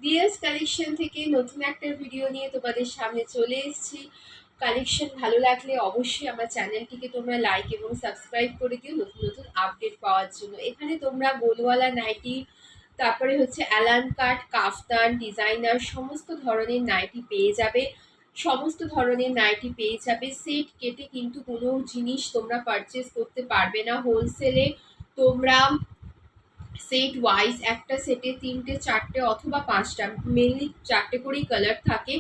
DS collection থেকে নতুন একটা ভিডিও নিয়ে তোমাদের সামনে চলে এসেছি। কালেকশন ভালো লাগলে অবশ্যই আমার চ্যানেলটিকে তোমরা লাইক এবং সাবস্ক্রাইব করে দিও নতুন নতুন আপডেট পাওয়ার জন্য। এখানে তোমরা গোলওয়ালা নাইটি, তারপরে হচ্ছে অ্যালান কাট, কাফতান, ডিজাইনার সমস্ত ধরনের নাইটি পেয়ে যাবে। সমস্ত ধরনের নাইটি পেয়ে যাবে। সেট কেটে কিন্তু কোনো জিনিস তোমরা পারচেস করতে পারবে না। হোলসেলে তোমরা সেট ওয়াইজ একটা সেটে 3টে 4টে অথবা 5টা, মেনলি 4টে করেই কালার থাকে।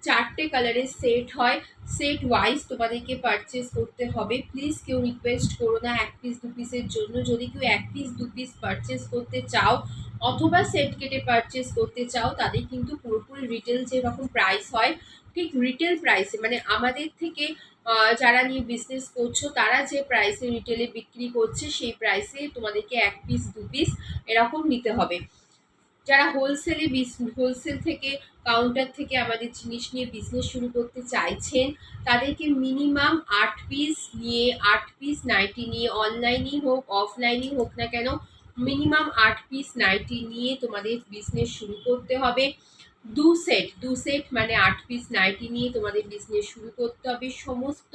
4টে কালারের সেট হয়। সেট ওয়াইজ তোমাদেরকে পারচেস করতে হবে। প্লিজ কেউ রিকোয়েস্ট করো না 1 পিস 2 পিসের জন্য। যদি কেউ 1 পিস 2 পিস পারচেস করতে চাও অথবা সেট কেটে পারচেস করতে চাও, তাদের কিন্তু পুরোপুরি রিটেল যেরকম প্রাইস হয় ঠিক রিটেল প্রাইসে, মানে আমাদের থেকে যারা নিয়ে বিজনেস করছো তারা যে প্রাইসে রিটেলে বিক্রি করছে সেই প্রাইসে তোমাদেরকে 1 পিস 2 পিস এরকম নিতে হবে। যারা হোলসেল থেকে কাউন্টার থেকে আমাদের জিনিস নিয়ে বিজনেস শুরু করতে চাইছেন, তাদেরকে মিনিমাম 8 পিস নাইটি নিয়ে, অনলাইনেই হোক অফলাইনেই হোক না কেন, মিনিমাম 8 পিস নাইটি নিয়ে তোমাদের বিজনেস শুরু করতে হবে। দু সেট মানে 8 পিস নাইটি নিয়ে তোমাদের বিজনেস শুরু করতে হবে। সমস্ত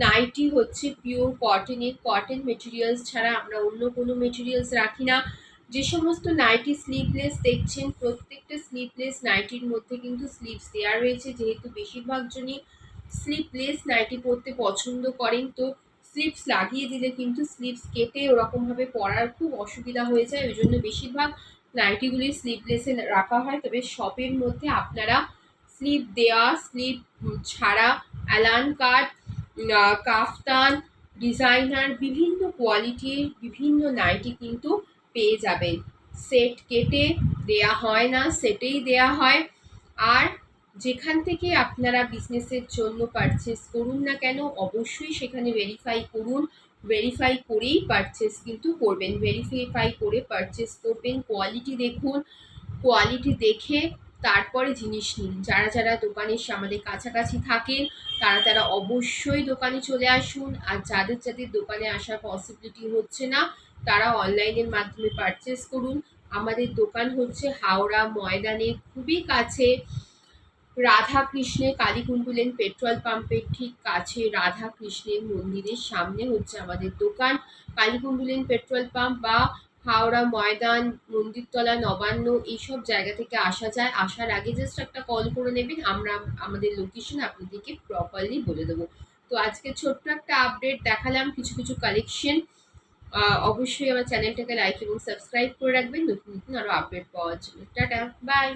নাইটি হচ্ছে পিওর কটনের, কটন মেটেরিয়ালস ছাড়া আমরা অন্য কোনো মেটেরিয়ালস রাখি না। যে সমস্ত নাইটি স্লিভলেস দেখছেন, প্রত্যেকটা স্লিভলেস নাইটির মধ্যে কিন্তু স্লিভস দেওয়া রয়েছে। যেহেতু বেশিরভাগ জনই স্লিভলেস নাইটি পরতে পছন্দ করেন, তো স্লিভস লাগিয়ে দিলে কিন্তু স্লিভস কেটে ওরকমভাবে পরার খুব অসুবিধা হয়ে যায়। ওই জন্য বেশিরভাগ নাইটিগুলি স্লিভলেসে রাখা হয়। তবে শপের মধ্যে আপনারা স্লিভ দেওয়া, স্লিভ ছাড়া, অ্যালান কাট, কাফতান, ডিজাইনার বিভিন্ন কোয়ালিটির বিভিন্ন নাইটি কিন্তু পেয়ে যাবেন। সেট কেটে দেয়া হয় না, সেটেই দেয়া হয়। আর যেখান থেকে আপনারা বিজনেসের জন্য পারচেস করুন না কেন, অবশ্যই সেখানে ভেরিফাই করুন। ভেরিফাই করেই পারচেস কিন্তু করবেন, ভেরিফাই করে পারচেস করবেন। কোয়ালিটি দেখুন, কোয়ালিটি দেখে তারপরে জিনিস নিন। যারা যারা দোকানের আমাদের কাছাকাছি থাকেন তারা অবশ্যই দোকানে চলে আসুন। আর যাদের যাদের দোকানে আসার পসিবিলিটি হচ্ছে না, তারা অনলাইনের মাধ্যমে পারচেস করুন। আমাদের দোকান হচ্ছে হাওড়া ময়দানের খুবই কাছে, রাধাকৃষ্ণের কালীকুণ্ডু লেন পেট্রোল পাম্পের ঠিক কাছে, রাধাকৃষ্ণের মন্দিরের সামনে হচ্ছে আমাদের দোকান। কালীকুণ্ডু লেন পেট্রোল পাম্প বা হাওড়া ময়দান, মন্দিরতলা, নবান্ন এইসব জায়গা থেকে আসা যায়। আসার আগে জাস্ট একটা কল করে নেবেন, আমরা আমাদের লোকেশন আপনাদেরকে প্রপারলি বলে দেবো। তো আজকে ছোট্ট একটা আপডেট দেখালাম, কিছু কিছু কালেকশন। অবশ্যই আমার চ্যানেলটাকে লাইক এবং সাবস্ক্রাইব করে রাখবেন নতুন নতুন আরও আপডেট পাওয়ার জন্য। Tata, by.